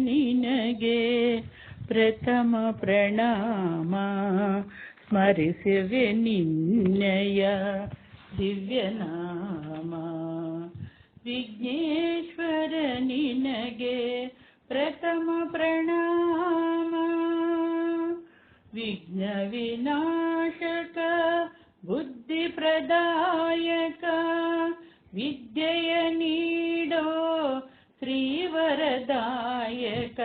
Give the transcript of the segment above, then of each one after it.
ನಿನಗೆ ಪ್ರಥಮ ಪ್ರಣಾಮ. ಸ್ಮರಿಸುವೆ ನಿನ್ನಯ ದಿವ್ಯನಾಮ. ವಿಘ್ನೇಶ್ವರ ನಿನಗೆ ಪ್ರಥಮ ಪ್ರಣಾಮ. ವಿಘ್ನ ವಿನಾಶಕ ಬುದ್ಧಿ ಪ್ರದಾಯಕ ವಿದ್ಯೆಯ ನೀಡೋ ಶ್ರೀವರದಾಯಕ.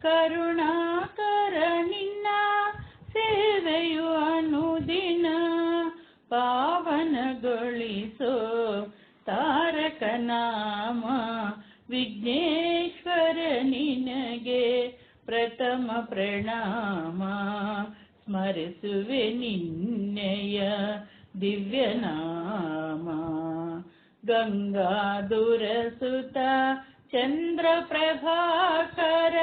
ಕರುಣಾಕರ ನಿನ್ನ ಸೇವೆಯು ಅನುದಿನ ಪಾವನಗೊಳಿಸೋ ತಾರಕ ನಾಮ. ವಿಘ್ನೇಶ್ವರ ನಿನಗೆ ಪ್ರಥಮ ಪ್ರಣಾಮ. ಸ್ಮರಿಸುವೆ ನಿನ್ನೆಯ ದಿವ್ಯನಾಮ. ಗಂಗಾಧುರ ಸುತ ಚಂದ್ರ ಪ್ರಭಾಕರ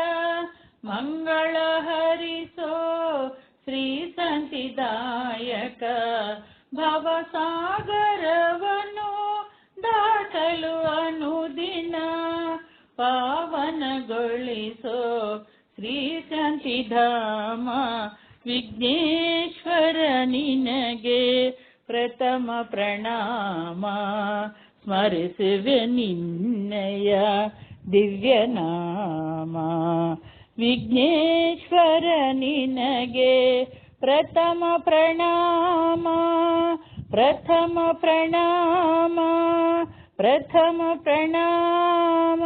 ಮಂಗಳ ಹರಿಸೋ ಶ್ರೀ ಸಂತಿದಾಯಕ. ಭವಸಾಗರವನು ದಾಟಲು ಅನುದಿನ ಪಾವನಗೊಳಿಸೋ ಶ್ರೀ ಶಾಂತಿಧಾಮ. ವಿಘ್ನೇಶ್ವರ ನಿನಗೆ ಪ್ರಥಮ ಪ್ರಣಾಮ. ಸ್ಮರಿಸುವೆ ನಿನ್ನಯ ದಿವ್ಯನಾಮ. ವಿಘ್ನೇಶ್ವರ ನಿನಗೆ ಪ್ರಥಮ ಪ್ರಣಾಮ. ಪ್ರಥಮ ಪ್ರಣಾಮ. ಪ್ರಥಮ ಪ್ರಣಾಮ.